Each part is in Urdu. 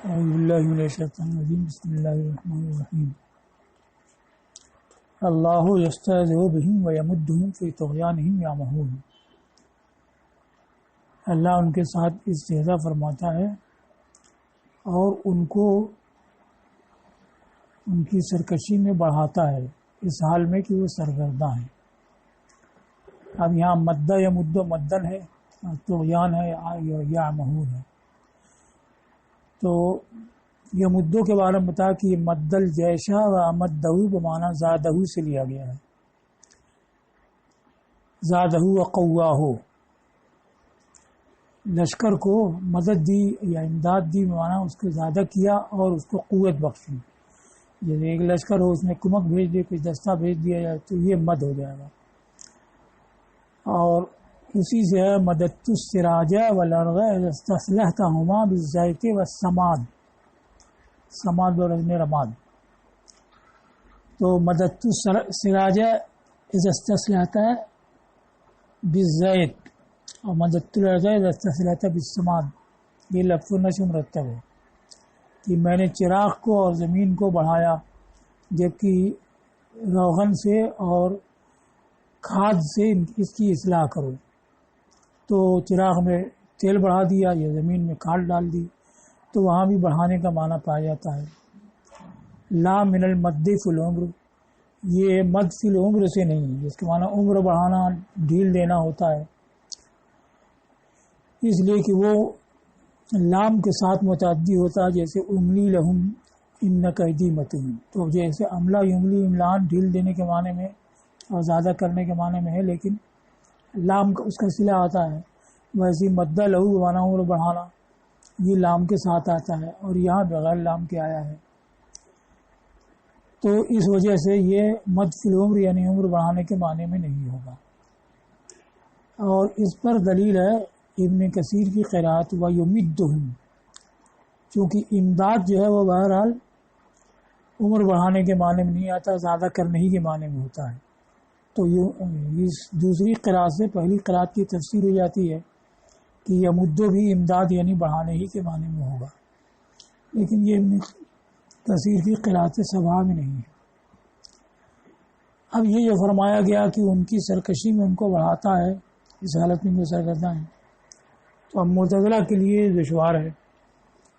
اعوذ باللہ من الشیطان الرجیم بسم اللہ الرحمن الرحیم اللہ یستہزئ بہم ویمدہم فی طغیانہم یعمہون۔ اللہ ان کے ساتھ استہزاء فرماتا ہے اور ان کو ان کی سرکشی میں بڑھاتا ہے اس حال میں کہ وہ سرگرداں ہیں۔ اب یہاں مدہ یا مدو مدن ہے، طغیان ہے، یعمہون ہے۔ تو یہ مدوں کے بارے میں بتا کہ مد الجیشہ و امدہ بمعنی زادہ سے لیا گیا ہے، زادہ و قواہ، لشکر کو مدد دی یا امداد دی بمعنی اس کو زیادہ کیا اور اس کو قوت بخشی۔ جیسے ایک لشکر ہو اس میں کمک بھیج دے، کچھ دستہ بھیج دیا جائے تو یہ مد ہو جائے گا۔ اور اسی سے مددت السراج والارغ استصلحتہما بالزیت والسماد، سماد اور رماد۔ تو مددت السراج اذا استصلحت بالزیت اور مددت الارغ اذا استصلحت بالسماد، یہ لفظ نشر مرتب ہے کہ میں نے چراغ کو اور زمین کو بڑھایا جبکہ روغن سے اور کھاد سے اس کی اصلاح کرو۔ تو چراغ میں تیل بڑھا دیا یا زمین میں کھاد ڈال دی، تو وہاں بھی بڑھانے کا معنی پایا جاتا ہے۔ لا من المد فی العمر، یہ مد فی العمر سے نہیں، جس کے معنی عمر بڑھانا، ڈھیل دینا ہوتا ہے، اس لیے کہ وہ لام کے ساتھ متعدی ہوتا ہے، جیسے املی لہم انک ایدی متین۔ تو جیسے املا یملی املان ڈھیل دینے کے معنی میں اور زیادہ کرنے کے معنی میں ہے، لیکن لام کا اس کا صلہ آتا ہے، ویسے مدہ لہو بمعنی عمر بڑھانا یہ لام کے ساتھ آتا ہے اور یہاں بغیر لام کے آیا ہے۔ تو اس وجہ سے یہ مد فی العمر یعنی عمر بڑھانے کے معنی میں نہیں ہوگا۔ اور اس پر دلیل ہے ابن کثیر کی قرأت وَيُمِدُّهُمْ، چونکہ امداد جو ہے وہ بہرحال عمر بڑھانے کے معنی میں نہیں آتا، زیادہ کرنے ہی کے معنی میں ہوتا ہے۔ تو اس دوسری قرأت سے پہلی قرأت کی تفسیر ہو جاتی ہے کہ یمدو بھی امداد یعنی بڑھانے ہی کے معنی میں ہوگا، لیکن یہ ابن کثیر کی قرأت سبعہ میں نہیں ہے۔ اب یہ جو فرمایا گیا کہ ان کی سرکشی میں ان کو بڑھاتا ہے، اس حالت میں وہ سرگرداں ہیں، تو اب معتزلہ کے لیے دشوار ہے،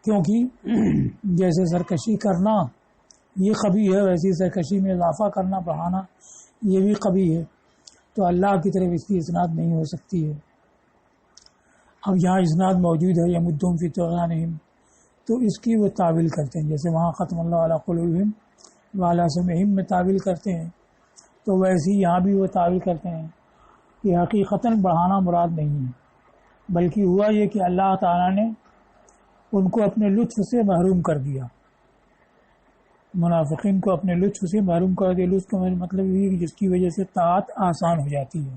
کیونکہ جیسے سرکشی کرنا یہ قبیح ہے، ویسی سرکشی میں اضافہ کرنا، بڑھانا یہ بھی قبیح ہے، تو اللہ کی طرف اس کی اسناد نہیں ہو سکتی ہے۔ اب یہاں اسناد موجود ہے یمدہم فی طغیانہم، تو اس کی وہ تعویل کرتے ہیں، جیسے وہاں ختم اللہ علی قلوبہم وعلی سمعہم میں تعویل کرتے ہیں، تو ویسے یہاں بھی وہ تعویل کرتے ہیں کہ حقیقتاً بڑھانا مراد نہیں ہے، بلکہ ہوا یہ کہ اللہ تعالیٰ نے ان کو اپنے لطف سے محروم کر دیا، منافقین کو اپنے لطف سے محروم کر دیا۔ لطف کا مطلب یہ کہ جس کی وجہ سے طاعت آسان ہو جاتی ہے،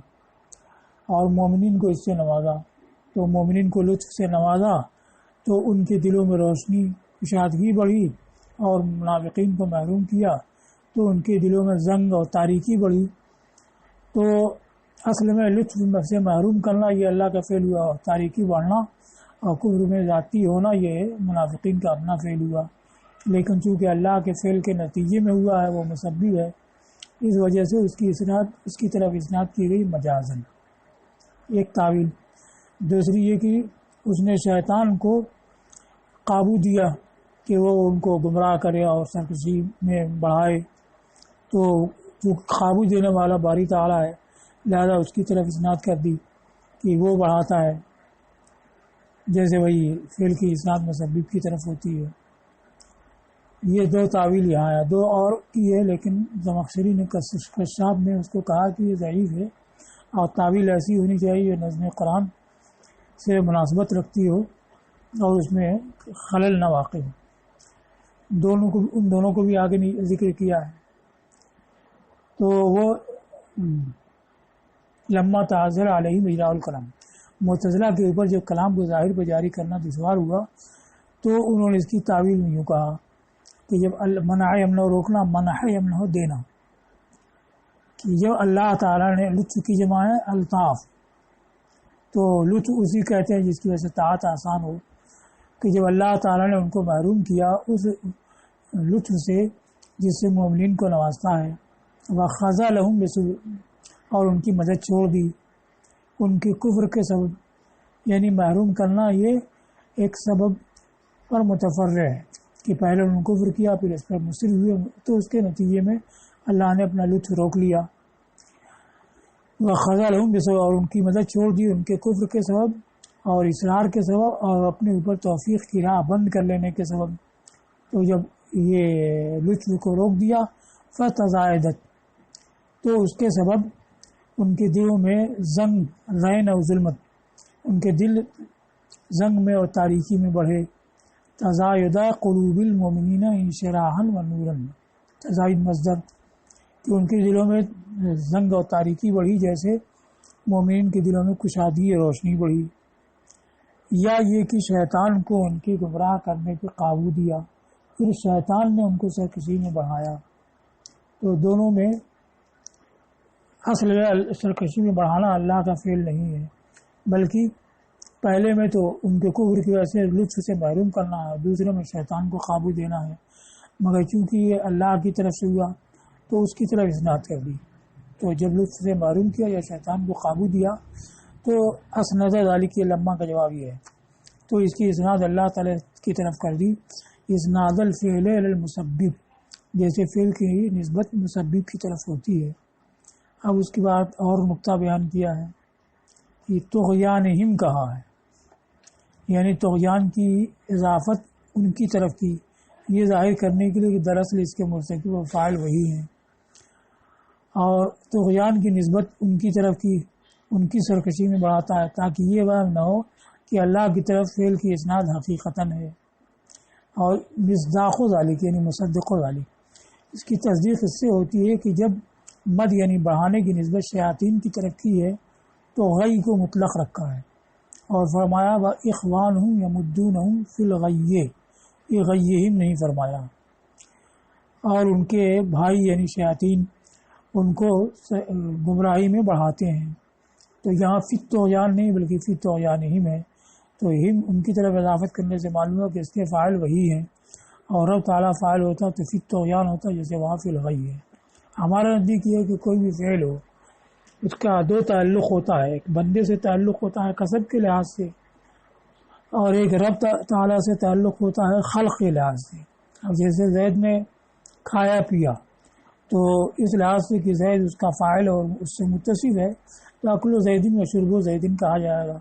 اور مومنین کو اس سے نوازا، تو مومنین کو لطف سے نوازا تو ان کے دلوں میں روشنی، کشادگی بڑھی، اور منافقین کو محروم کیا تو ان کے دلوں میں زنگ اور تاریکی بڑھی۔ تو اصل میں لطف سے محروم کرنا یہ اللہ کا فعل ہوا، اور تاریکی بڑھنا اور کفر میں ذاتی ہونا یہ منافقین کا اپنا فعل ہوا، لیکن چونکہ اللہ کے فعل کے نتیجے میں ہوا ہے، وہ مسبب ہے، اس وجہ سے اس کی طرف اسناد کی گئی مجازن، ایک تعویل۔ دوسری یہ کہ اس نے شیطان کو قابو دیا کہ وہ ان کو گمراہ کرے اور سرکشی میں بڑھائے، تو جو قابو دینے والا باری تعالیٰ ہے، لہذا اس کی طرف اسناد کر دی کہ وہ بڑھاتا ہے، جیسے وہی فعل کی اسناد مسبب کی طرف ہوتی ہے۔ یہ دو تعویل یہاں ہے، دو اور کی ہے، لیکن زمخشری نے کشاف میں اس کو کہا کہ یہ ضعیف ہے، اور تعویل ایسی ہونی چاہیے جو نظم قرآن سے مناسبت رکھتی ہو اور اس میں خلل نہ واقع ہو۔ ان دونوں کو بھی آگے ذکر کیا ہے۔ تو وہ لما تعذر علیہم اجراء الکلام، معتزلہ کے اوپر جب کلام کو ظاہر پہ جاری کرنا دشوار ہوا تو انہوں نے اس کی تعویل میں یوں کہا کہ جب منع یمنع روکنا، منع یمنع دینا، کہ جب اللہ تعالیٰ نے لطف کی جمع ہے الطاف، تو لطف اسی کہتے ہیں جس کی وجہ سے طاعت آسان ہو، کہ جب اللہ تعالیٰ نے ان کو محروم کیا اس لطف سے جس سے مومنین کو نوازتا ہے، وَخَذَا لَهُم بِسُوءٍ، اور ان کی مدد چھوڑ دی ان کے کفر کے سبب، یعنی محروم کرنا یہ ایک سبب پر متفرع ہے کہ پہلے انہوں نے کفر کیا پھر اس پر مصر ہوئے، تو اس کے نتیجے میں اللہ نے اپنا لطف روک لیا۔ وَخَذَا لَهُم بِسُوءٍ، اور ان کی مدد چھوڑ دی ان کے کفر کے سبب اور اصرار کے سبب اور اپنے اوپر توفیق کی راہ بند کر لینے کے سبب۔ تو جب یہ لطف کو روک دیا فَتَزَائَدَتْ، تو اس کے سبب ان کے دلوں میں زنگ، رین اور ظلمت، ان کے دل زنگ میں اور تاریکی میں بڑھے۔ تزایدہ قلوب المؤمنین انشراحا و نورا، تزاید مصدر، کہ ان کے دلوں میں زنگ اور تاریکی بڑھی جیسے مومنین کے دلوں میں کشادگی اور روشنی بڑھی، یا یہ کہ شیطان کو ان کے گمراہ کرنے پہ قابو دیا، پھر شیطان نے ان کو سرکشی میں بڑھایا۔ تو دونوں میں اصل سرکشی میں بڑھانا اللہ کا فعل نہیں ہے، بلکہ پہلے میں تو ان کے کفر کی وجہ سے لطف سے محروم کرنا ہے، دوسرے میں شیطان کو قابو دینا ہے، مگر چونکہ یہ اللہ کی طرف سے ہوا تو اس کی طرف اسناد کر دی۔ تو جب لطف سے محروم کیا یا شیطان کو قابو دیا تو اسند ذالک، یہ لمحہ کا جواب یہ ہے، تو اس کی اسناد اللہ تعالی کی طرف کر دی، اسناد الفعل الی المسبب، جیسے فعل کی نسبت مسبب کی طرف ہوتی ہے۔ اب اس کے بعد اور نقطہ بیان کیا ہے کہ طغیانہم کہا ہے، یعنی طغیان کی اضافت ان کی طرف کی، یہ ظاہر کرنے کے لیے کہ دراصل اس کے مرتکب و فاعل وہی ہیں، اور طغیان کی نسبت ان کی طرف کی، ان کی سرکشی میں بڑھاتا ہے تاکہ یہ وہم نہ ہو کہ اللہ کی طرف فعل کی اسناد حقیقتاً ہے۔ اور مصداق ذالک یعنی مصدق ذالک، اس کی تصدیق اس سے ہوتی ہے کہ جب مد یعنی بڑھانے کی نسبت شیاطین کی طرف کی ہے تو غی کو مطلق رکھا ہے، اور فرمایا وَإِخْوَانُهُمْ يَمُدُّونَهُمْ فِي الْغَيِّ، یہ غیہم نہیں فرمایا، اور ان کے بھائی یعنی شیاطین ان کو گمراہی میں بڑھاتے ہیں۔ تو یہاں فی الطغیان نہیں بلکہ فی طغیانہم ہے، تو ہم ان کی طرف اضافت کرنے سے معلوم ہے کہ اس کے فاعل وہی ہیں، اور رب تعالیٰ فاعل ہوتا تو فی الطغیان ہوتا جیسے وہاں فی الغی ہے۔ ہمارا نزدیک یہ ہے کہ کوئی بھی فعل ہو اس کا دو تعلق ہوتا ہے، ایک بندے سے تعلق ہوتا ہے کسب کے لحاظ سے، اور ایک رب تعالیٰ سے تعلق ہوتا ہے خلق کے لحاظ سے۔ اب جیسے زید نے کھایا پیا تو اس لحاظ سے کہ زید اس کا فاعل اور اس سے متصف ہے تو اکل و زیدن و شرب و زیدن کہا جائے گا،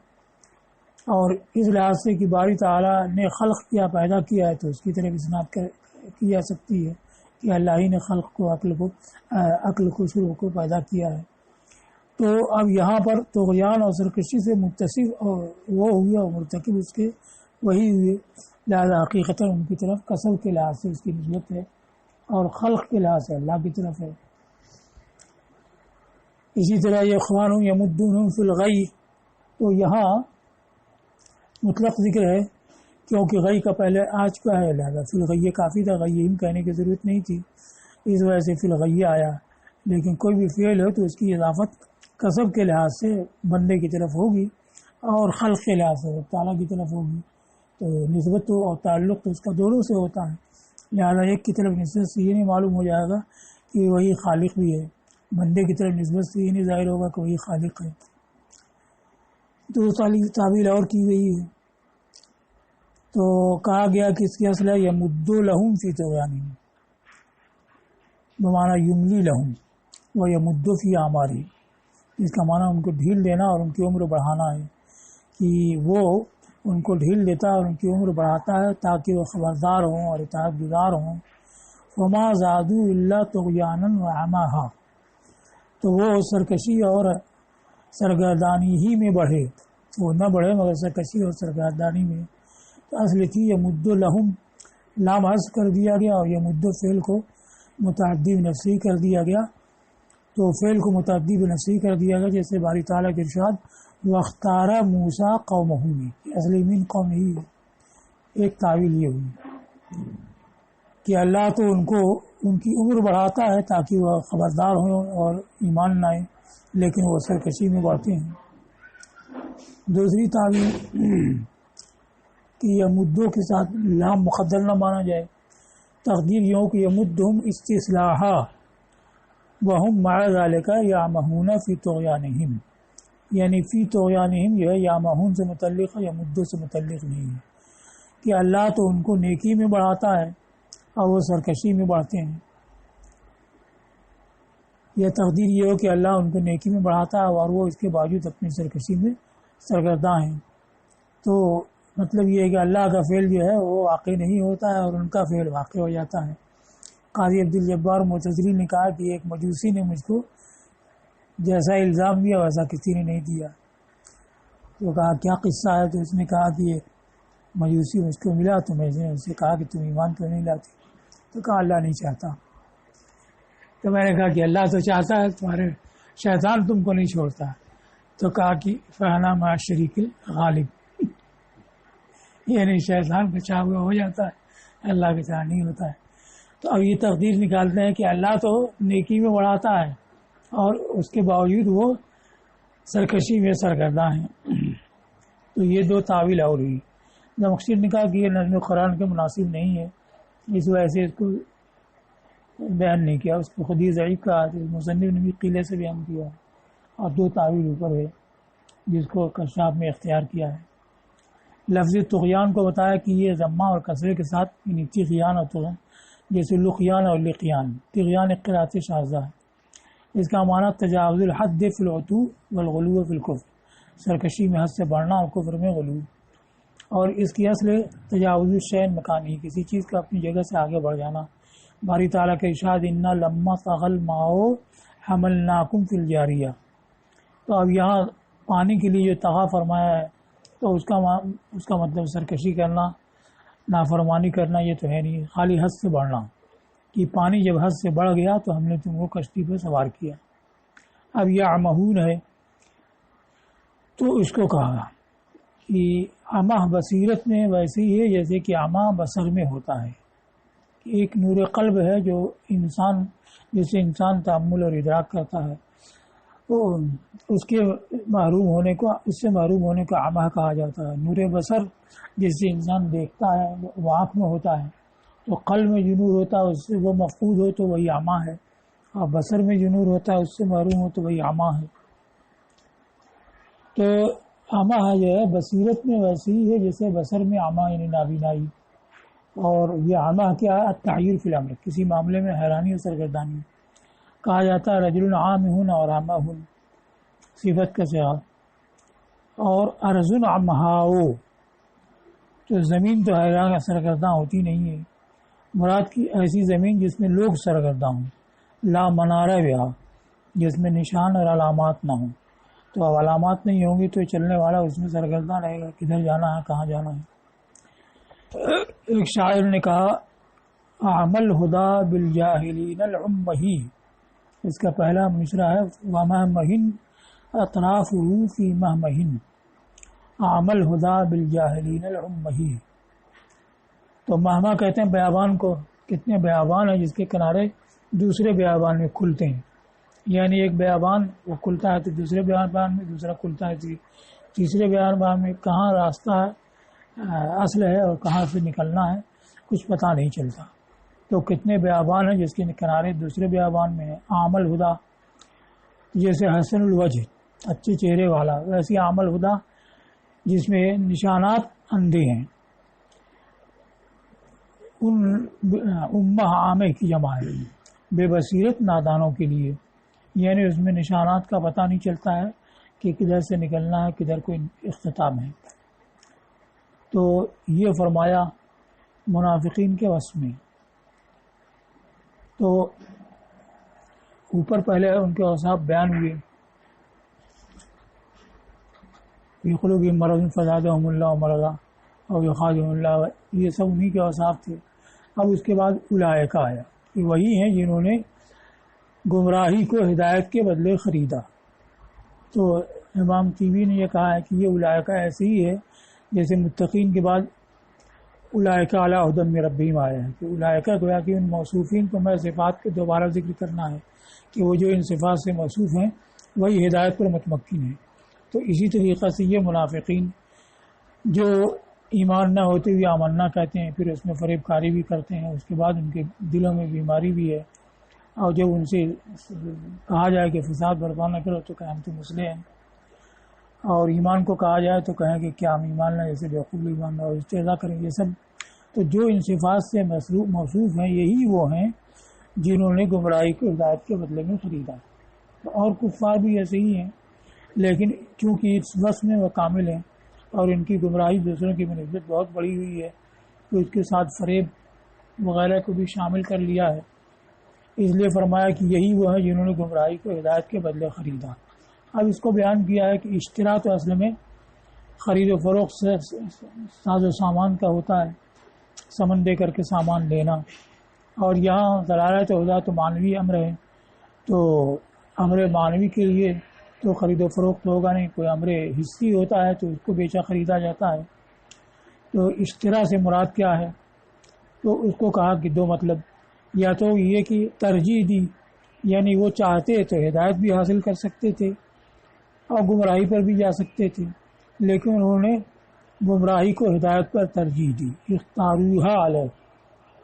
اور اس لحاظ سے کہ باری تعالیٰ نے خلق کیا، پیدا کیا ہے، تو اس کی طرف اسناد کی جا سکتی ہے کہ اللہ ہی نے خلق کو عقل کو شروع کو پیدا کیا ہے۔ تو اب یہاں پر طغیان اور سرکشی سے متصف اور وہ ہوئے اور مرتکب اس کے وہی ہوئے، لہذا حقیقتاً ان کی طرف کسب کے لحاظ سے اس کی نسبت ہے اور خلق کے لحاظ سے اللہ کی طرف ہے۔ اسی طرح یہ اخوانہم یمدونہم فی الغی، تو یہاں مطلق ذکر ہے کیونکہ غی کا پہلے آ چکا ہے، لہذا فی الغی کافی تھا، غیہم کہنے کی ضرورت نہیں تھی، اس وجہ سے فی الغی آیا۔ لیکن کوئی بھی فعل ہو تو اس کی اضافت کسب کے لحاظ سے بندے کی طرف ہوگی اور خلق کے لحاظ سے تعالیٰ کی طرف ہوگی، تو نسبت اور تعلق تو اس کا دونوں سے ہوتا ہے، لہذا ایک کی طرف نسبت سے یہ نہیں معلوم ہو جائے گا کہ وہی خالق بھی ہے، بندے کی طرف نسبت سے یہ نہیں ظاہر ہوگا کہ وہی خالق ہے۔ تو تعبیر اور کی گئی ہے، تو کہا گیا کہ اس کی اصل ہے یمد لہم فی طغیانہم، بمعنی یملی لہم و یمد فی اعمارہم، اس کا معنی ان کو ڈھیل دینا اور ان کی عمر بڑھانا ہے، کہ وہ ان کو ڈھیل دیتا ہے اور ان کی عمر بڑھاتا ہے تاکہ وہ خبردار ہوں اور اطاعت گزار ہوں۔ وما زادوا الا طغیانا وعماہا، تو وہ سرکشی اور سرگردانی ہی میں بڑھے، وہ نہ بڑھے مگر سرکشی اور سرگردانی میں۔ تو اصل تھی یمد لہم، لام حذف کر دیا گیا اور یمد فعل کو متعدی نفسی کر دیا گیا، تو فعل کو متعدی بنفسی کر دیا گیا، جیسے باری تعالیٰ کے ارشاد واختار موسیٰ قومہ میں، اصلی من قوم ہی ایک تعویل یہ ہوئی کہ اللہ تو ان کو ان کی عمر بڑھاتا ہے تاکہ وہ خبردار ہوں اور ایمان لائیں، لیکن وہ سرکشی میں بڑھتے ہیں۔ دوسری تعویل کہ یمدو کے ساتھ لام مقدر نہ مانا جائے، تقدیر یہ ہو کہ یمدہم استصلاحا وہم مع ذالک یعمہون فی طغیانہم، یعنی فی طغیانہم جو ہے یعمہون سے متعلق ہے، یمدو سے متعلق نہیں ہے، کہ اللہ تو ان کو نیکی میں بڑھاتا ہے اور وہ سرکشی میں بڑھتے ہیں. یہ تقدیر یہ ہو کہ اللہ ان کو نیکی میں بڑھاتا ہے اور وہ اس کے باوجود اپنی سرکشی میں سرگرداں ہیں. تو مطلب یہ ہے کہ اللہ کا فعل جو ہے وہ واقع نہیں ہوتا ہے اور ان کا فعل واقع ہو جاتا ہے. قاضی عبدالجبار معتزلی نے کہا کہ ایک مجوسی نے مجھ کو جیسا الزام دیا ویسا کسی نے نہیں دیا. تو کہا کیا قصہ ہے؟ تو اس نے کہا کہ یہ مجوسی مجھ کو ملا تو میں نے اس سے کہا کہ تم ایمان تو نہیں لاتی. تو کہا اللہ نہیں چاہتا. تو میں نے کہا کہ اللہ تو چاہتا ہے، تمہارے شیطان تم کو نہیں چھوڑتا. تو کہا کہ فانا مع الشریک الغالب، یعنی شیطان کا چاہا ہوا ہو جاتا ہے، اللہ کا چاہا نہیں ہوتا ہے. تو اب یہ تقدیر نکالتے ہیں کہ اللہ تو نیکی میں بڑھاتا ہے اور اس کے باوجود وہ سرکشی میں سرگرداں ہیں. تو یہ دو تعویل اور ہوئی. زمخشری نے کہا کہ یہ نظم قرآن کے مناسب نہیں ہے، اس وجہ سے اس کو بیان نہیں کیا. اس کو خود ہی ضعیف کہا، مصنف نے بھی قلعے سے بیان کیا اور دو تعویل اوپر ہے جس کو کشاف میں اختیار کیا ہے. لفظ طغیان کو بتایا کہ یہ ضمہ اور کسرے کے ساتھ یعنی طغیان اور طغیان، جیسے لقیان اور لقیان. طغیان ایک قرأت شاذہ ہے. اس کا معنی تجاوز الحد فی العتو والغلو فی الکفر، سرکشی میں حد سے بڑھنا اور کفر میں غلو. اور اس کی اصل تجاوز الشیء مکانی، کسی چیز کا اپنی جگہ سے آگے بڑھ جانا. باری تعالیٰ کے ارشاد انا لما طغى الماء حملناکم فی الجاریہ. تو اب یہاں پانی کے لیے جو طغا فرمایا ہے تو اس کا مطلب سرکشی کرنا، نافرمانی کرنا یہ تو ہے نہیں، خالی حد سے بڑھنا، کہ پانی جب حد سے بڑھ گیا تو ہم نے تم کو کشتی پہ سوار کیا. اب یعمہون ہے تو اس کو کہا کہ عمہ بصیرت میں ویسے ہی ہے جیسے کہ عمہ بصر میں ہوتا ہے. ایک نور قلب ہے جو جسے انسان تأمل اور ادراک کرتا ہے، تو اس سے محروم ہونے کو عمہ کہا جاتا ہے. نور بصر جس سے انسان دیکھتا ہے وہ آنکھ میں ہوتا ہے، تو قلب میں جو نور ہوتا ہے اس سے وہ مفقود ہو تو وہی عمہ ہے، اور بصر میں جو نور ہوتا ہے اس سے محروم ہو تو وہی عمہ ہے. تو عمہ جو ہے بصیرت میں ویسے ہی ہے جیسے بصر میں عمہ یعنی نابینائی. اور یہ عمہ کیا ہے؟ التعیر فی الامر، کسی معاملے میں حیرانی اور سرگردانی. کہا جاتا ہے رجل عامہ اور عامہ صفت کا صیغہ. اور ارض عمہاؤ، تو زمین تو حیران سرگرداں ہوتی نہیں ہے، مراد کی ایسی زمین جس میں لوگ سرگرداں ہوں. لا منارہ بہا، جس میں نشان اور علامات نہ ہوں. تو اب علامات نہیں ہوں گی تو چلنے والا اس میں سرگرداں رہے گا، کدھر جانا ہے کہاں جانا ہے. ایک شاعر نے کہا اعمل ہدا بالجاہلین العمہی، اس کا پہلا مصرع ہے ومہمہن اطرافہ فی مہمہن، اعمل ہدا بالجاہلین العمہی. تو مہما کہتے ہیں بیابان کو. کتنے بیابان ہیں جس کے کنارے دوسرے بیابان میں کھلتے ہیں، یعنی ایک بیابان وہ کھلتا ہے تو دوسرے بیابان میں، دوسرا کھلتا ہے تیسرے بیابان میں. کہاں راستہ ہے اصل ہے اور کہاں سے نکلنا ہے کچھ پتہ نہیں چلتا. تو کتنے بیابان ہیں جس کے کنارے دوسرے بیابان میں ہیں. عامل ہدا جیسے حسن الوجہ اچھے چہرے والا، ویسے عامل ہدا جس میں نشانات اندھے ہیں. امہ عامہ کی جمع ہے، بے بصیرت نادانوں کے لیے، یعنی اس میں نشانات کا پتہ نہیں چلتا ہے کہ کدھر سے نکلنا ہے کدھر کوئی اختتام ہے. تو یہ فرمایا منافقین کے وصف میں. تو اوپر پہلے ان کے اوصاف بیان ہوئے، فی قلوبہم مرض فزادہم اللہ مرضا اور یخادعون اللہ، یہ سب انہی کے اوصاف تھے. اب اس کے بعد اولئک آیا، کہ وہی ہیں جنہوں نے گمراہی کو ہدایت کے بدلے خریدا. تو امام طیبی نے یہ کہا ہے کہ یہ اولئک ایسے ہی ہے جیسے متقین کے بعد اولئک علی ھدی من ربہم آیا ہے، کہ اولئک گویا کہ ان موصوفین کو میں صفات کے دوبارہ ذکر کرنا ہے کہ وہ جو ان صفات سے موصوف ہیں وہی ہدایت پر متمکن ہیں. تو اسی طریقہ سے یہ منافقین جو ایمان نہ ہوتے ہوئے آمنا کہتے ہیں، پھر اس میں فریب کاری بھی کرتے ہیں، اس کے بعد ان کے دلوں میں بیماری بھی ہے، اور جب ان سے کہا جائے کہ فساد برپا نہ کرو تو کہیں تو مسئلے ہیں، اور ایمان کو کہا جائے تو کہیں کہ کیا ہم ایمان نہ جیسے بیوقوف ایمان نہ، اور استہزاء کریں، یہ سب تو جو ان صفات سے موصوف ہیں یہی وہ ہیں جنہوں نے گمراہی کو ہدایت کے بدلے میں خریدا، اور کفار بھی ایسے ہی ہیں، لیکن چونکہ اس وصف میں وہ کامل ہیں اور ان کی گمراہی دوسروں کی بنسبت بہت بڑی ہوئی ہے تو اس کے ساتھ فریب وغیرہ کو بھی شامل کر لیا ہے، اس لیے فرمایا کہ یہی وہ ہے جنہوں نے گمراہی کو ہدایت کے بدلے خریدا۔ اب اس کو بیان کیا ہے کہ اشترا تو اصل میں خرید و فروخت سے ساز و سامان کا ہوتا ہے، سمن دے کر کے سامان لینا، اور یہاں دلالت ہدا تو معنوی امر ہے، تو امر معنوی کے لیے تو خرید و فروخت ہوگا نہیں، کوئی امر حصی ہوتا ہے تو اس کو بیچا خریدا جاتا ہے۔ تو اشترا سے مراد کیا ہے؟ تو اس کو کہا کہ دو مطلب، یا تو یہ کہ ترجیح دی، یعنی وہ چاہتے تو ہدایت بھی حاصل کر سکتے تھے اور گمراہی پر بھی جا سکتے تھے، لیکن انہوں نے گمراہی کو ہدایت پر ترجیح دی، اختاروہا علیہ،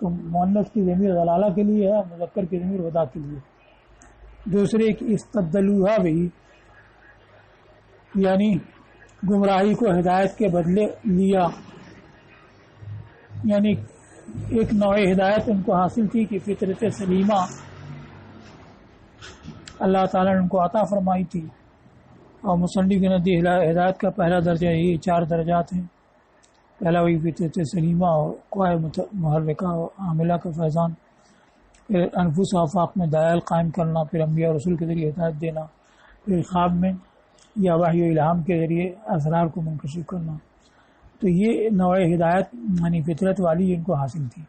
تو مؤنث کی ضمیر ضلالہ کے لیے ہے، مذکر کی ضمیر ودا کے لیے۔ دوسرے کی استدلوہا بھی، یعنی گمراہی کو ہدایت کے بدلے لیا، یعنی ایک نوع ہدایت ان کو حاصل تھی کہ فطرت سلیمہ اللہ تعالیٰ نے ان کو عطا فرمائی تھی، اور مصنف کے نزدیک ہدایت کا پہلا درجہ یہ 4 درجات ہیں، پہلا وہی فطرت سلیمہ اور قوائے محرکہ اور عاملہ کا فیضان، پھر انفس و آفاق میں دلائل قائم کرنا، پھر انبیاء اور رسول کے ذریعے ہدایت دینا، پھر خواب میں یا وحی و الہام کے ذریعے اسرار کو منکشف کرنا۔ تو یہ نوع ہدایت یعنی فطرت والی ان کو حاصل تھی،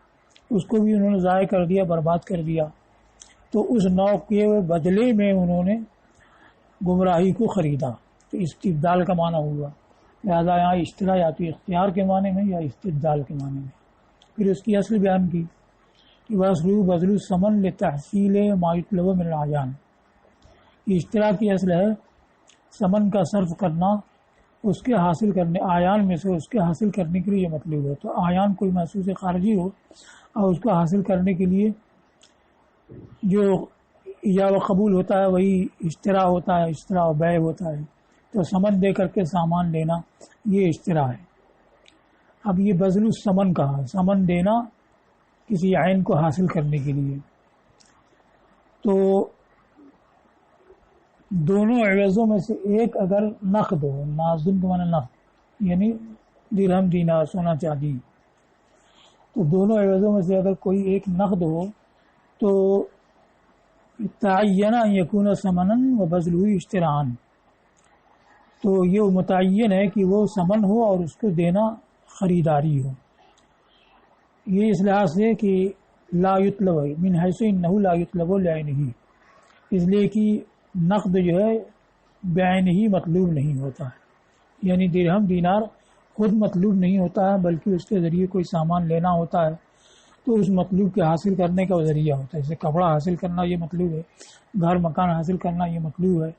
اس کو بھی انہوں نے ضائع کر دیا، برباد کر دیا، تو اس نوع کے بدلے میں انہوں نے گمراہی کو خریدا، تو استبدال کا معنی ہوا، لہذا یہاں اشترا یا تو اختیار کے معنی میں یا استبدال کے معنی میں۔ پھر اس کی اصل بیان کی کہ وَأَصْلُهُ بَذْلُ الثَّمَنِ لِتَحْصِيلِ مَا يُطْلَبُ مِنَ الْأَعْيَانِ، اشترا کی اصل ہے ثمن کا صرف کرنا، اس کے حاصل کرنے اعیان میں سے اس کے حاصل کرنے کے لیے یہ مطلوب ہے، تو اعیان کوئی محسوس خارجی ہو اور اس کو حاصل کرنے کے لیے جو یا وہ قبول ہوتا ہے وہی اشترا ہوتا ہے، اشترا و بیع ہوتا ہے، تو ثمن دے کر کے سامان لینا یہ اشترا ہے۔ اب یہ بذل الثمن کہا، ثمن دینا کسی عین کو حاصل کرنے کے لیے، تو دونوں عوضوں میں سے ایک اگر نقد ہو، نازل کے معنی نقد یعنی درہم دینار سونا چاندی، تو دونوں عوضوں میں سے اگر کوئی ایک نقد ہو تو تعین یکون ثمنا و بذلہ اشتراء، تو یہ متعین ہے کہ وہ ثمن ہو اور اس کو دینا خریداری ہو، یہ اس لحاظ سے کہ لا یطلب من حیث انہ لا یطلب لعینہ، اس لیے کہ نقد جو ہے بعین ہی مطلوب نہیں ہوتا ہے، یعنی درہم دینار خود مطلوب نہیں ہوتا ہے بلکہ اس کے ذریعے کوئی سامان لینا ہوتا ہے، تو اس مطلوب کے حاصل کرنے کا وہ ذریعہ ہوتا ہے، جیسے کپڑا حاصل کرنا یہ مطلوب ہے، گھر مکان حاصل کرنا یہ مطلوب ہے،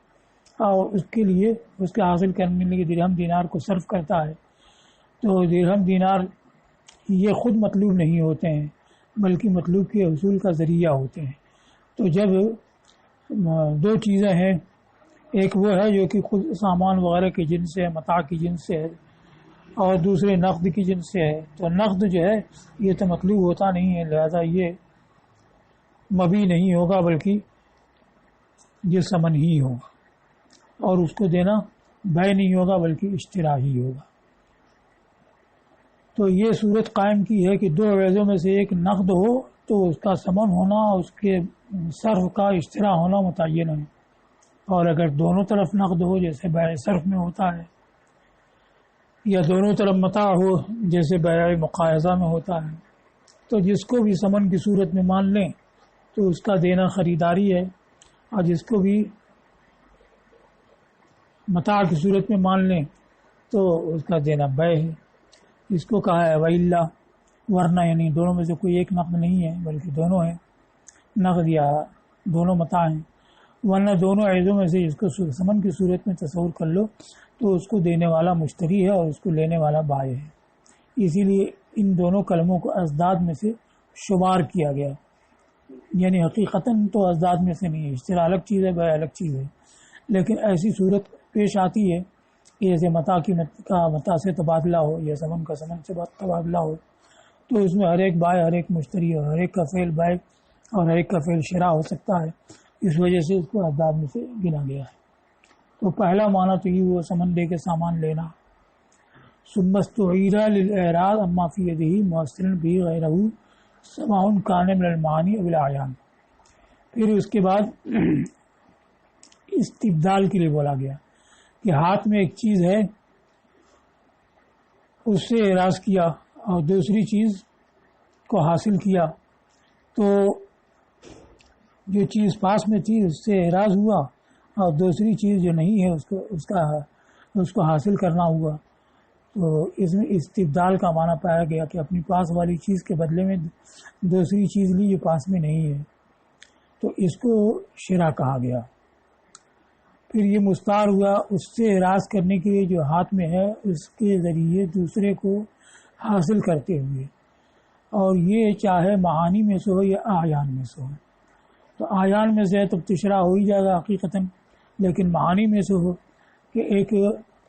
اور اس کے لیے اس کے حاصل کرنے کے لیے درہم دینار کو صرف کرتا ہے، تو درہم دینار یہ خود مطلوب نہیں ہوتے ہیں بلکہ مطلوب کے حصول کا ذریعہ ہوتے ہیں۔ تو جب دو چیزیں ہیں، ایک وہ ہے جو کہ خود سامان وغیرہ کی جنس سے، متاع کی جنس سے ہے، اور دوسرے نقد کی جنس سے ہے، تو نقد جو ہے یہ تو مطلوب ہوتا نہیں ہے، لہذا یہ مبی نہیں ہوگا بلکہ یہ ثمن ہی ہوگا، اور اس کو دینا بیع نہیں ہوگا بلکہ اشترا ہی ہوگا۔ تو یہ صورت قائم کی ہے کہ دو عوضوں میں سے ایک نقد ہو تو اس کا ثمن ہونا، اس کے صرف کا اشترا ہونا متعین ہے، اور اگر دونوں طرف نقد ہو جیسے بیع صرف میں ہوتا ہے، یا دونوں طرف متاع ہو جیسے بیع مقاضہ میں ہوتا ہے، تو جس کو بھی ثمن کی صورت میں مان لیں تو اس کا دینا خریداری ہے، اور جس کو بھی متاع کی صورت میں مان لیں تو اس کا دینا بیع ہے۔ اس کو کہا ہے وَإِلَّا، ورنہ یعنی دونوں میں سے کوئی ایک نقد نہیں ہے بلکہ دونوں ہیں، نقد یا دونوں متاع ہیں، ورنہ دونوں عوضوں میں سے جس کو ثمن کی صورت میں تصور کر لو تو اس کو دینے والا مشتری ہے اور اس کو لینے والا بائع ہے، اسی لیے ان دونوں کلموں کو ازداد میں سے شمار کیا گیا، یعنی حقیقتاً تو ازداد میں سے نہیں ہے، اشترا الگ چیز ہے، بے الگ چیز ہے، لیکن ایسی صورت پیش آتی ہے کہ جیسے متا کا متا سے تبادلہ ہو یا سمن کا سمن سے تبادلہ ہو، تو اس میں ہر ایک بائع، ہر ایک مشتری اور ہر ایک کا فعل بائع اور ہر ایک کا فعل شراء ہو سکتا ہے، اس وجہ سے اس کو ازداد میں سے گنا گیا ہے۔ تو پہلا معنی تو یہ وہ سمن دے کے سامان لینا، ثم استعیر للاعراض اما فی یدہ مؤثرا به غیرہ سواء کان من المعانی او الاعیان، پھر اس کے بعد استبدال کے لیے بولا گیا کہ ہاتھ میں ایک چیز ہے، اس سے اعراض کیا اور دوسری چیز کو حاصل کیا، تو جو چیز پاس میں تھی اس سے اعراض ہوا اور دوسری چیز جو نہیں ہے اس کو حاصل کرنا ہوا، تو اس میں استبدال کا معنی پایا گیا کہ اپنی پاس والی چیز کے بدلے میں دوسری چیز لی جو پاس میں نہیں ہے، تو اس کو شراء کہا گیا۔ پھر یہ مستعار ہوا اس سے اعراض کرنے کے لیے جو ہاتھ میں ہے اس کے ذریعے دوسرے کو حاصل کرتے ہوئے، اور یہ چاہے معانی میں سے ہو یا اعیان میں سے ہو، تو اعیان میں سے تو شراء ہو ہی جائے گا حقیقتاً، لیکن معانی میں سے ہو کہ ایک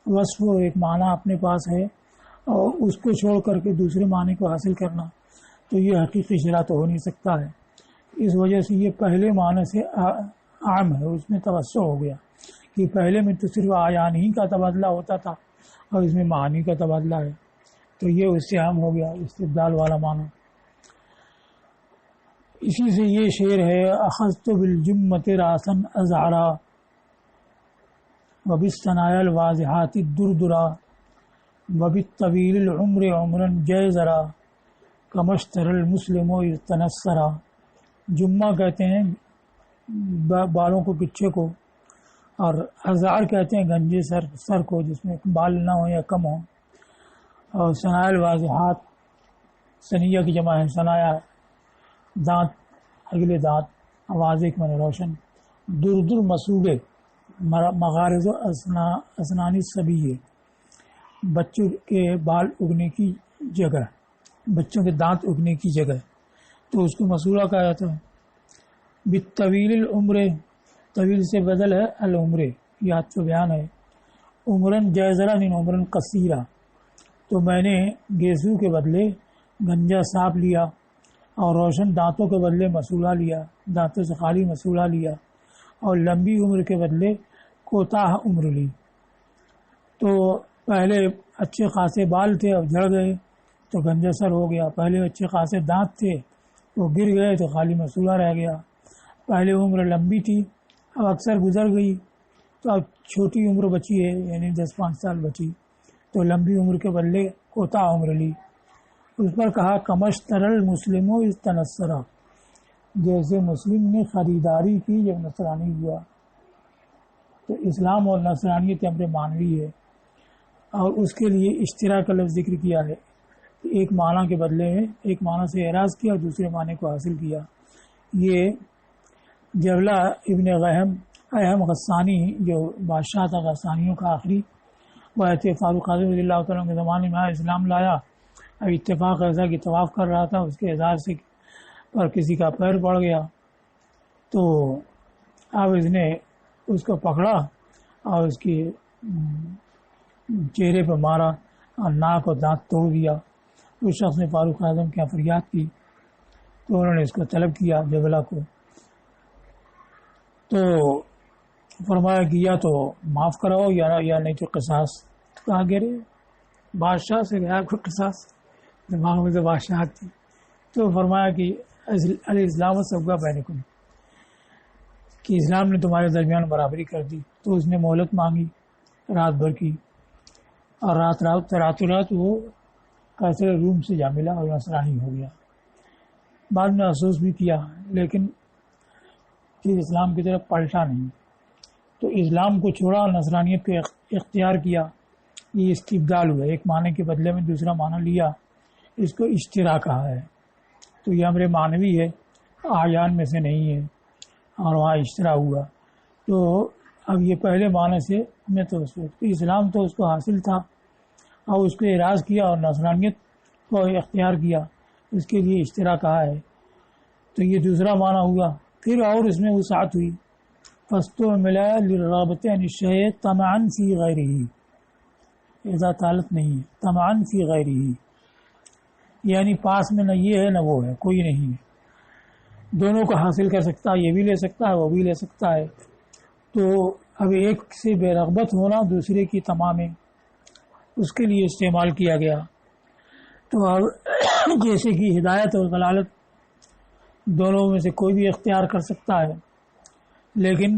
وصف ہو، ایک معنی اپنے پاس ہے اور اس کو چھوڑ کر کے دوسرے معنی کو حاصل کرنا، تو یہ حقیقی شراء تو ہو نہیں سکتا ہے۔ اس وجہ سے یہ پہلے معنی سے عام ہے، اس میں توسع ہو گیا کہ پہلے میں تو صرف اعیان ہی کا تبادلہ ہوتا تھا اور اس میں معانی کا تبادلہ ہے، تو یہ اس سے عام ہو گیا استبدال والا معنی۔ اسی سے یہ شعر ہے، اخذت بالجمۃ راسا ازعرا وبالثنایا الواضحات الدردرا وبالطویل العمر عمرا جیزرا کمشتر المسلم اذ تنصرا۔ جمہ کہتے ہیں بالوں کو، گچھے کو، اور ازعر کہتے ہیں گنجے سر کو جس میں بال نہ ہو یا کم ہو، اور ثنایا الواضحات، ثنیہ کی جمع ہے ثنایا، دانت، اگلے دانت، واضح کے معنی روشن، دردر مسوبے، مغارض و اسنانی صبیے، بچوں کے بال اگنے کی جگہ، بچوں کے دانت اگنے کی جگہ، تو اس کو مسولہ کہا جاتا ہے۔ بالطویل العمر، طویل سے بدل ہے العمر، یاد تو بیان ہے، عمرن جیزرا من عمرن قصیرہ، تو میں نے گیسو کے بدلے گنجا سانپ لیا اور روشن دانتوں کے بدلے مسولہ لیا، دانتوں سے خالی مسولہ لیا، اور لمبی عمر کے بدلے کوتاہ عمر لی۔ تو پہلے اچھے خاصے بال تھے اب جھڑ گئے تو گنجا سر ہو گیا، پہلے اچھے خاصے دانت تھے وہ گر گئے تو خالی مسولہ رہ گیا، پہلے عمر لمبی تھی اب اکثر گزر گئی تو اب چھوٹی عمر بچی ہے، یعنی 10-5 سال بچی، تو لمبی عمر کے بدلے کوتاہ عمر لی۔ اس پر کہا کمشتر المسلم اذ تنصرا، جیسے مسلم نے خریداری کی جب نصرانی ہوا، تو اسلام اور نصرانیت امر معنوی ہے، اور اس کے لیے اشتراء کا لفظ ذکر کیا ہے، ایک معنی کے بدلے میں ایک معنی سے اعراض کیا اور دوسرے معنی کو حاصل کیا۔ یہ جبلہ ابن اہم غسانی جو بادشاہ تھا غسانیوں کا آخری، وہ فاروق اعظم رضی اللہ تعالیٰ کے زمانے میں اسلام لایا، اب اتفاق ایسا کہ طواف کر رہا تھا، اس کے اعزاز سے پر کسی کا پیر پڑ گیا، تو اب اس نے اس کو پکڑا اور اس کی چہرے پہ مارا اور ناک اور دانت توڑ دیا۔ اس شخص نے فاروق اعظم کی فریاد کی تو انہوں نے اس کو طلب کیا جبلہ کو، تو فرمایا کہ یا تو معاف کراؤ یا نہیں تو قصاص۔ کہا گرے بادشاہ سے گیا کو قصاص، دماغ میں تو بادشاہ تھی، تو فرمایا کہ الاسلام سبقہ بینکم، کہ اسلام نے تمہارے درمیان برابری کر دی۔ تو اس نے مہلت مانگی رات بھر کی، اور رات وہ قیصر روم سے جا ملا اور نصرانی ہو گیا۔ بعد میں افسوس بھی کیا، لیکن پھر اسلام کی طرف پلٹا نہیں، تو اسلام کو چھوڑا اور نصرانیت کو اختیار کیا۔ یہ استبدال ہوا، ایک معنی کے بدلے میں دوسرا معنی لیا، اس کو اشتراء کہا ہے۔ تو یہ امر معنوی ہے، اعیان میں سے نہیں ہے، اور وہاں اشتراء ہوا۔ تو اب یہ پہلے معنی سے میں تو اسلام تو اس کو حاصل تھا اور اس کو اعراض کیا، اور نصرانیت کو اختیار کیا اس کے لیے اشترا کہا ہے. تو یہ دوسرا معنی ہوا. پھر اور اس میں وسعت ہوئی. فاستعمل للرغبة عن الشيء طمعا في غيره، اذا طالت نہیں ہے، طمعا في غيره یعنی پاس میں نہ یہ ہے نہ وہ ہے، کوئی نہیں ہے، دونوں کو حاصل کر سکتا ہے، یہ بھی لے سکتا ہے وہ بھی لے سکتا ہے. تو اب ایک سے بے رغبت ہونا دوسرے کی طمع میں اس کے لیے استعمال کیا گیا. تو اب جیسے کہ ہدایت اور ضلالت دونوں میں سے کوئی بھی اختیار کر سکتا ہے، لیکن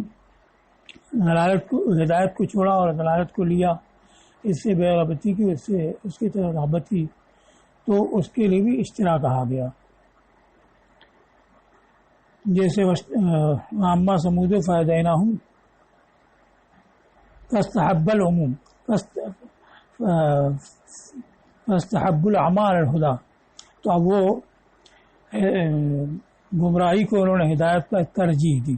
ہدایت کو چھوڑا اور ضلالت کو لیا، اس سے بے رغبتی کی، اس سے اس کی طرف رغبت کی، تو اس کے لیے بھی اشترا کہا گیا. جیسے عامہ سمود فہدیناہم فاستحب العموم فاستحب العمى علی الہدی. تو اب وہ گمراہی کو انہوں نے ہدایت پر ترجیح دی.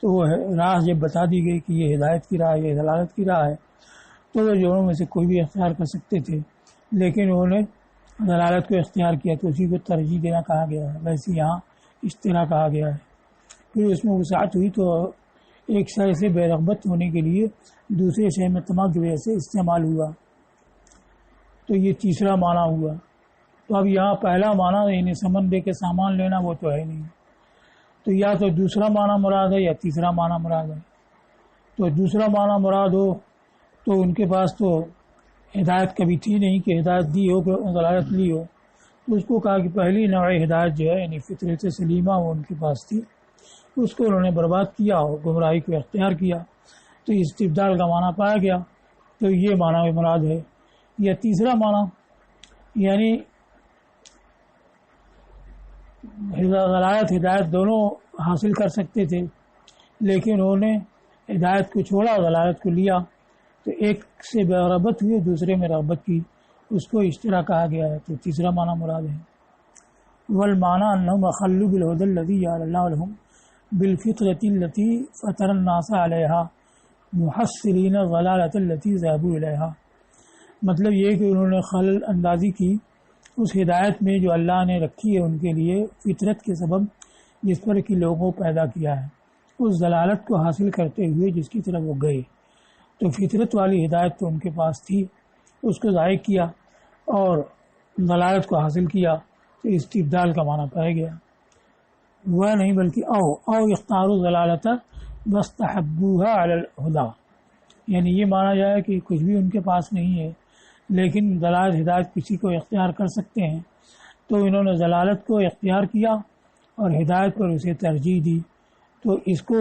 تو وہ راہ جب بتا دی گئی کہ یہ ہدایت کی راہ ہے، یہ ضلالت کی راہ ہے، تو وہ دونوں میں سے کوئی بھی اختیار کر سکتے تھے، لیکن انہوں نے ضلالت کو اختیار کیا تو اسی کو ترجیح دینا کہا گیا ہے. ویسے یہاں اشترا کہا گیا ہے. پھر اس میں وسعت ہوئی تو ایک شے سے بے رغبت ہونے کے لیے دوسرے شے میں طمع کی وجہ سے استعمال ہوا. تو یہ تیسرا معنی ہوا. تو اب یہاں پہلا معنی یعنی سمن دے کے سامان لینا وہ تو ہے نہیں، تو یا تو دوسرا معنی مراد ہے یا تیسرا معنی مراد ہے. تو دوسرا معنی مراد ہو تو ان کے پاس تو ہدایت کبھی تھی نہیں کہ ہدایت دی ہو کہ ضلالت لی ہو. تو اس کو کہا کہ پہلی نوع ہدایت جو ہے یعنی فطرت سلیمہ وہ ان کے پاس تھی، اس کو انہوں نے برباد کیا اور گمراہی کو اختیار کیا. تو استبدال کا معنی پایا گیا. تو یہ معنی مراد ہے. یا تیسرا معنی یعنی ضلالت ہدایت دونوں حاصل کر سکتے تھے، لیکن انہوں نے ہدایت کو چھوڑا اور ضلالت کو لیا، تو ایک سے بے رغبت ہوئی دوسرے میں رغبت کی، اس کو اشترا کہا گیا ہے. تو تیسرا معنی مراد ہے. والمعنى انهم اخلوا بالهدى الذي جعل الله لهم بالفطرة التي فطر الناس عليها محصلين الضلالة التي ذهبوا اليها. مطلب یہ کہ انہوں نے خلل اندازی کی اس ہدایت میں جو اللہ نے رکھی ہے ان کے لیے فطرت کے سبب جس پر کہ لوگوں پیدا کیا ہے، اس ضلالت کو حاصل کرتے ہوئے جس کی طرف وہ گئے. تو فطرت والی ہدایت تو ان کے پاس تھی، اس کو ضائع کیا اور ضلالت کو حاصل کیا، تو استبدال کا معنی پایا گیا. وہ نہیں بلکہ او اختاروا ضلالت واستحبوها علی الہدی، یعنی یہ مانا جائے کہ کچھ بھی ان کے پاس نہیں ہے لیکن ضلالت ہدایت کسی کو اختیار کر سکتے ہیں، تو انہوں نے ضلالت کو اختیار کیا اور ہدایت پر اسے ترجیح دی. تو اس کو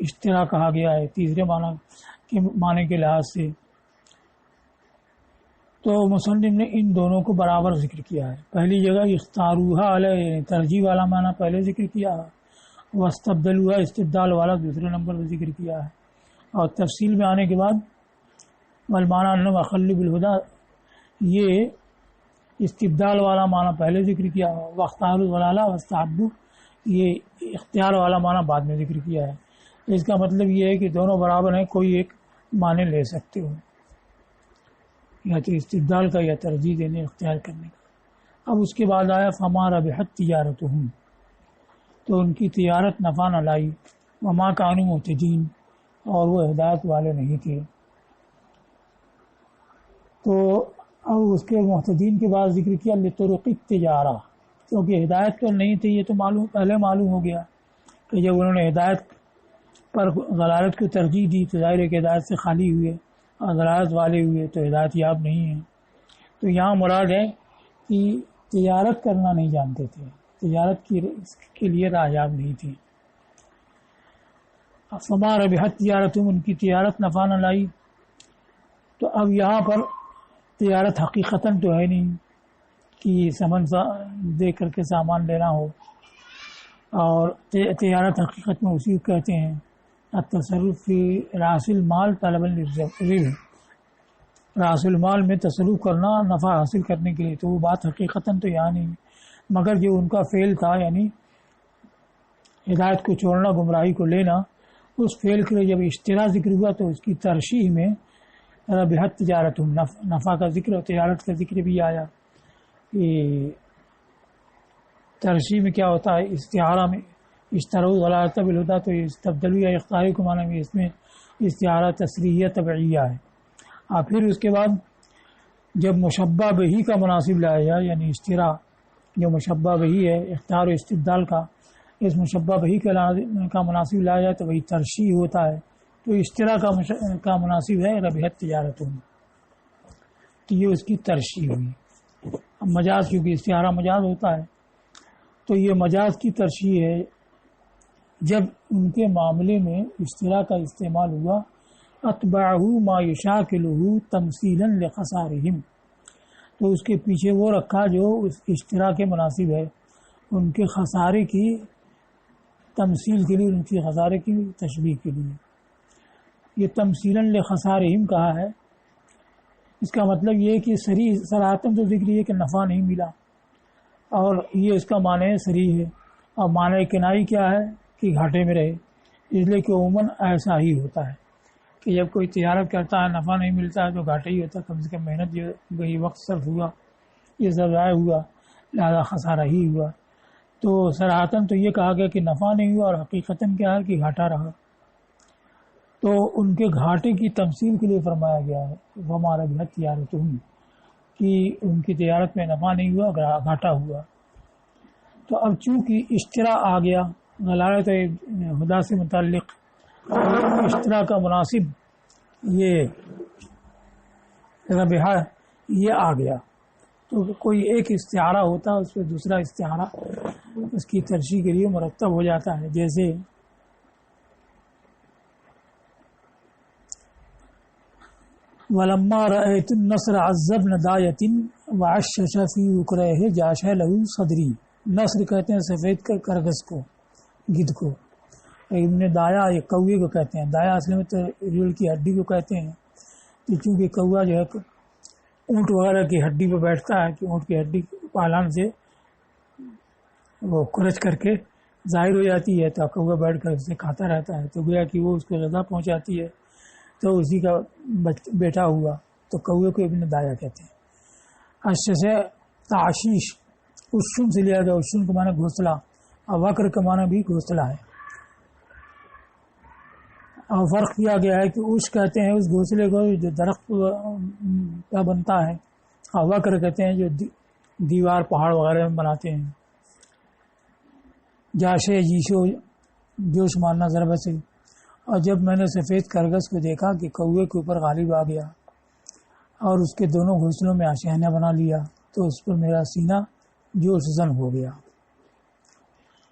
اشترا کہا گیا ہے تیسرے معنی کے لحاظ سے. تو مصنف نے ان دونوں کو برابر ذکر کیا ہے. پہلی جگہ اختاروہا علیہ ترجیح والا معنی پہلے ذکر کیا ہے، واستبدلوہا استبدال والا دوسرے نمبر پر ذکر کیا ہے، اور تفصیل میں آنے کے بعد والمعنی انہم اخلوا بالہدی یہ استبدال والا معنی پہلے ذکر کیا، واختاروا الضلالہ واستحبوا یہ اختیار والا معنی بعد میں ذکر کیا ہے. اس کا مطلب یہ ہے کہ دونوں برابر ہیں، کوئی ایک معنی لے سکتے ہو، یا تو استبدال کا یا ترجیح دینے اختیار کرنے کا. اب اس کے بعد آیا فما ربحت تجارتہم، تو ان کی تجارت نفع نہ لائی، وما کانوا مہتدین اور وہ ہدایت والے نہیں تھے. تو اب اس کے مہتدین کے بعد ذکر کیا لطرق التجارہ، کیونکہ ہدایت پر نہیں تھی یہ تو پہلے معلوم ہو گیا کہ جب انہوں نے ہدایت پر ضلالت کو ترجیح دی تو ظاہر ہے کہ ہدایت سے خالی ہوئے اور ضلالت والے ہوئے تو ہدایت یاب نہیں ہیں. تو یہاں مراد ہے کہ تجارت کرنا نہیں جانتے تھے، تجارت کے لیے راہیاب نہیں تھی. فما ربحت تجارتہم ان کی تجارت نفع نہ لائی. تو اب یہاں پر تجارت حقیقتاً تو ہے نہیں کہ سمن دے کر کے سامان لینا ہو، اور تجارت حقیقت میں اسی کو کہتے ہیں التصرف فی راس المال طلبا للربح، راس المال میں تصرف کرنا نفع حاصل کرنے کے لیے. تو وہ بات حقیقتاً تو یہاں نہیں، مگر جو ان کا فعل تھا یعنی ہدایت کو چھوڑنا گمراہی کو لینا، اس فعل کے لیے جب اشترا ذکر ہوا تو اس کی ترشیح میں ربحت تجارتہم نفع کا ذکر اور تجارت کا ذکر بھی آیا. کہ ترشیح میں کیا ہوتا ہے، استعارہ میں اشتراء غلط بالہدا، تو تبدیلی یا اختیاری کو معنی میں اس میں استعارہ تصریحیہ طبعیہ ہے۔ اور پھر اس کے بعد جب مشبہ بہی کا مناسب لایا جائے، یعنی اشتراء جو مشبہ بہی ہے اختیار و استبدال کا، اس مشبہ بہی کا مناسب لایا جائے تو وہی ترشیح ہوتا ہے۔ تو اشتراء کا مناسب ہے ربحت تجارت، تو یہ اس کی ترشیح ہوئی۔ اب مجاز، کیونکہ استعارہ مجاز ہوتا ہے، تو یہ مجاز کی ترشیح ہے جب ان کے معاملے میں اشتراء کا استعمال ہوا، اتبعہ ما یشاکلہ تمثیلا لخسارہم، تو اس کے پیچھے وہ رکھا جو اس اشتراء کے مناسب ہے، ان کے خسارے کی تمثیل کے لیے، ان کی خسارے کی تشبیہ کے لیے۔ یہ تمثیلا لخسارہم کہا ہے، اس کا مطلب یہ ہے کہ صراحتاً تو ذکر یہ کہ نفع نہیں ملا، اور یہ اس کا معنی صریح ہے۔ اور معنی کنائی کیا ہے کہ گھاٹے میں رہے، اس لیے کہ عموماً ایسا ہی ہوتا ہے کہ جب کوئی تجارت کرتا ہے نفع نہیں ملتا ہے تو گھاٹا ہی ہوتا ہے، کم سے کم محنت جو گئی، وقت صرف ہوا، یہ سب ضائع ہوا، لہذا خسارہ ہی ہوا۔ تو صراحتاً تو یہ کہا گیا کہ نفع نہیں ہوا، اور حقیقتاً کیا ہے کہ گھاٹا رہا۔ تو ان کے گھاٹے کی تمثیل کے لیے فرمایا گیا ہے ہمارا بھی تجارت ہوئی، کہ ان کی تجارت میں نفع نہیں ہوا، گھاٹا ہوا۔ تو اب چونکہ اشتراء آ گیا، غلالت ہدا سے متعلق اشتراء کا مناسب یہ ربحہ یہ آ گیا، تو کوئی ایک استعارہ ہوتا ہے، اس پہ دوسرا استعارہ اس کی ترشیح کے لیے مرتب ہو جاتا ہے۔ جیسے وَلَمَّا رَأَيْتُ النَّصْرَ عَزَّ بْنَ دَايَةٍ وَعَشَّشَ فِي عُكْرَيْهِ جَاشَ لَهُ صَدْرِي، نصر کہتے ہیں سفید کرگس کو، گدھ کو، ابن دایا یہ کوے کو کہتے ہیں، دایا اصل میں تو ریڑھ کی ہڈی کو کہتے ہیں، تو چونکہ کوا جو ہے اونٹ وغیرہ کی ہڈی پہ بیٹھتا ہے، کہ اونٹ کی ہڈی پالان سے وہ کھرچ کر کے ظاہر ہو جاتی ہے، تو کوا بیٹھ کر اسے کھاتا رہتا ہے، تو گویا کہ وہ اس کو غذا پہنچاتی ہے، تو اسی کا بیٹا ہوا، تو کوے کو ابن دایا کہتے ہیں۔ اشش تعشیش اشن سے لیا گیا، اشن کا معنی گھونسلہ، اور وکر کا معنی بھی گھونسلہ ہے۔ اور فرق کیا گیا ہے کہ اش کہتے ہیں اس گھونسلے کو جو درخت کا بنتا ہے، اور وکر کہتے ہیں جو دیوار پہاڑ وغیرہ میں بناتے ہیں۔ جاشے جیشو جوش مارنا ضرب سے۔ اور جب میں نے سفید کرگس کو دیکھا کہ کوے کے اوپر غالب آ گیا اور اس کے دونوں گھونسلوں میں آشیانہ بنا لیا، تو اس پر میرا سینہ جوش زن ہو گیا۔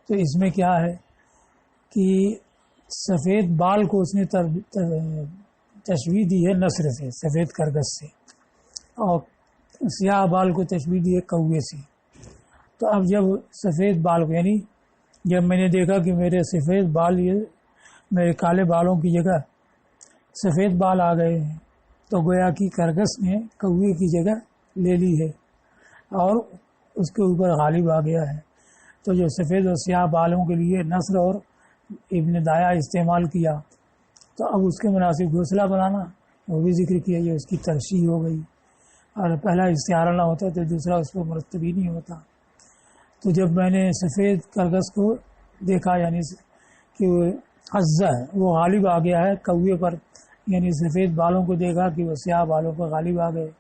تو اس میں کیا ہے کہ سفید بال کو اس نے تشبیہ دی ہے نسر سے، سفید کرگس سے، اور سیاہ بال کو تشبیہ دی ہے کوے سے۔ تو اب جب سفید بال کو، یعنی جب میں نے دیکھا کہ میرے سفید بال، یہ میرے کالے بالوں کی جگہ سفید بال آ گئے ہیں، تو گویا کہ کرگس نے کوے کی جگہ لے لی ہے اور اس کے اوپر غالب آ گیا ہے۔ تو جو سفید اور سیاہ بالوں کے لیے نسر اور ابن دایا استعمال کیا، تو اب اس کے مناسب گھونسلہ بنانا وہ بھی ذکر کیا، یہ اس کی ترشیح ہو گئی۔ اور پہلا استعارہ نہ ہوتا تو دوسرا اس پر مرتب ہی نہیں ہوتا۔ تو جب میں نے سفید کرگس کو دیکھا، یعنی کہ عزہ ہے وہ غالب آ گیا ہے کوے پر، یعنی سفید بالوں کو دیکھا کہ وہ سیاہ بالوں پر غالب آ گئے،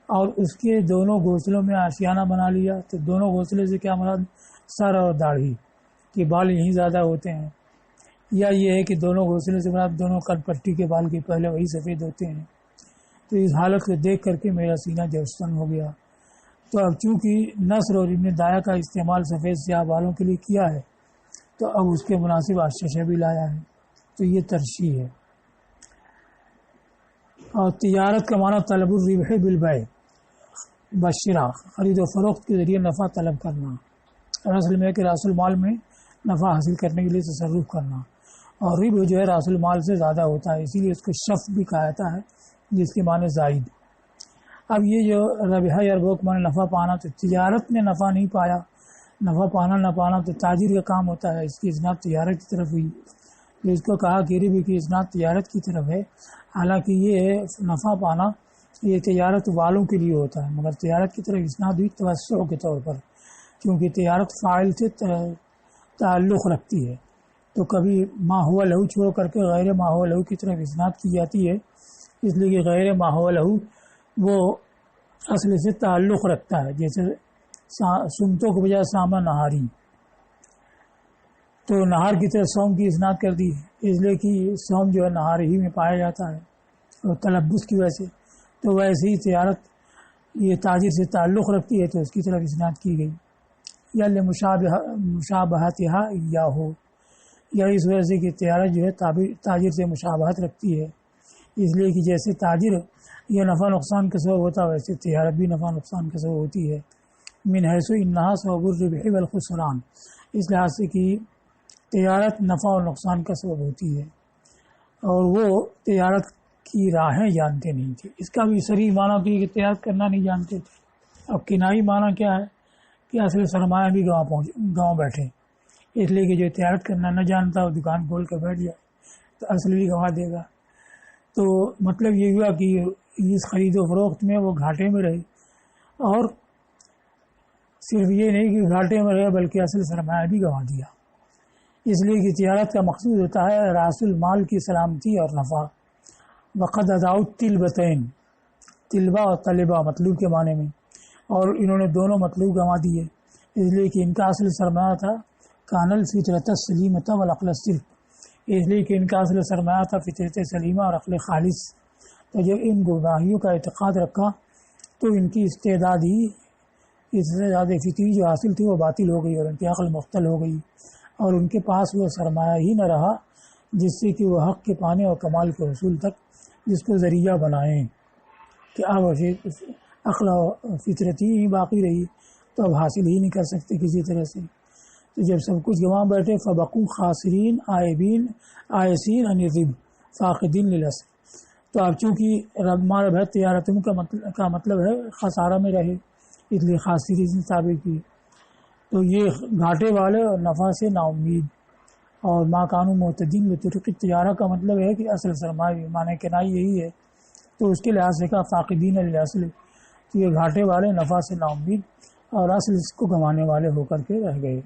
اور اس کے دونوں گھونسلوں میں آشیانہ بنا لیا۔ تو دونوں گھونسلے سے کیا مراد؟ سر اور داڑھی کے بال یہیں زیادہ ہوتے ہیں، یا یہ ہے کہ دونوں گھونسلے سے مراد دونوں کن پٹی کے بال کے پہلے وہی سفید ہوتے ہیں۔ تو اس حالت کو دیکھ کر کے میرا سینہ جوشن ہو گیا۔ تو اب چونکہ نصر اور ابن دایا کا استعمال سفید سیاہ بالوں کے لیے کیا ہے، تو اب اس کے مناسب آششہ بھی لایا ہے، تو یہ ترشیح ہے۔ اور تجارت کا معنی طلب الربح بالبیع بشرا، خرید و فروخت کے ذریعے نفع طلب کرنا، اور اصل میں کہ راس المال میں نفع حاصل کرنے کے لیے تصرف کرنا، اور ربح جو ہے راس المال سے زیادہ ہوتا ہے، اسی لیے اس کو شف بھی کہا جاتا ہے، جس کے معنی زائد۔ اب یہ جو ربح یا ربح کے معنی نفع پانا، تو تجارت میں نفع نہیں پایا، نفع پانا نہ پانا تو تاجر کا کام ہوتا ہے، اس کی اسناد تجارت کی طرف ہوئی، تو اس کو کہا کہ ربح کی اسناد تجارت کی طرف ہے، حالانکہ یہ نفع پانا یہ تجارت والوں کے لیے ہوتا ہے، مگر تجارت کی طرف اسناد ہوئی توسع کے طور پر، کیونکہ تجارت فاعل سے تعلق رکھتی ہے، تو کبھی ما ہوا لہو چھوڑ کر کے غیر ما ہوا لہو کی طرف اسناد کی جاتی ہے، اس لیے کہ غیر ما ہوا لہو وہ اصل سے تعلق رکھتا ہے، جیسے سمتوں کے بجائے سامہ نہاری، تو نہار کی طرف سوم کی اسناد کر دی، اس لیے کہ سوم جو ہے نہار ہی میں پایا جاتا ہے اور تلبس کی وجہ سے، تو ویسے ہی تجارت یہ تاجر سے تعلق رکھتی ہے تو اس کی طرف اسناد کی گئی، یا مشابہتہا یا ہو، یا اس وجہ سے کہ تجارت جو ہے تاجر سے مشابہت رکھتی ہے، اس لیے کہ جیسے تاجر یہ نفع نقصان کا سبب ہوتا ہے ویسے تجارت بھی نفع نقصان کا سبب ہوتی ہے، من حیث انہا سبب الربح والخسران، اس لحاظ سے کہ تجارت نفع اور نقصان کا سبب ہوتی ہے، اور وہ تجارت کی راہیں جانتے نہیں تھے، اس کا بھی صریح معنی تو یہ کہ تجارت کرنا نہیں جانتے تھے۔ اب کنائی معنی کیا ہے کہ اصل سرمایہ بھی گاؤں بیٹھے، اس لیے کہ جو تجارت کرنا نہ جانتا وہ دکان کھول کے بیٹھ جائے تو اصل بھی گنوا دے گا، تو مطلب یہ ہوا کہ اس خرید و فروخت میں وہ گھاٹے میں رہے، اور صرف یہ نہیں کہ گھاٹے میں رہے بلکہ اصل سرمایہ بھی گنوا دیا، اس لیے کہ تجارت کا مقصود ہوتا ہے راس المال کی سلامتی اور نفع۔ وقد اداؤ طلبتین، طلبہ اور طلبہ مطلوب کے معنی میں، اور انہوں نے دونوں مطلوب گنوا دیے، اس لیے کہ ان کا اصل سرمایہ تھا کانل فطرت سلیمۃ والعقل الصرف، اس لیے کہ ان کا اصل سرمایہ تھا فطرت سلیمہ اور عقل خالص، تو جب ان گمراہیوں کا اعتقاد رکھا تو ان کی استعداد ہی اس سے زیادہ فطری جو حاصل تھی وہ باطل ہو گئی اور ان کی عقل مختل ہو گئی، اور ان کے پاس وہ سرمایہ ہی نہ رہا جس سے کہ وہ حق کے پانے اور کمال کے حصول تک جس کو ذریعہ بنائیں، کہ اب عقل و فطرتی ہی باقی رہی تو اب حاصل ہی نہیں کر سکتے کسی طرح سے، تو جب سب کچھ گنوا بیٹھے فبقوا خاسرین عائبین آئسین عن الربح فاقدین للاصل، تو اب چونکہ رب ہے تجارتوں کا مطلب ہے خسارہ میں رہے، اس لیے خاسرین سے تعبیر کی، تو یہ گھاٹے والے اور نفع سے نا امید، اور ما کانوا معتدین بطرق تجارہ کا مطلب ہے کہ اصل سرمایہ معنی کنائی یہی ہے، تو اس کے لحاظ سے کہا فاقدین للاصل، تو یہ گھاٹے والے نفع سے نا امید اور اصل اس کو گنوانے والے ہو کر کے رہ گئے۔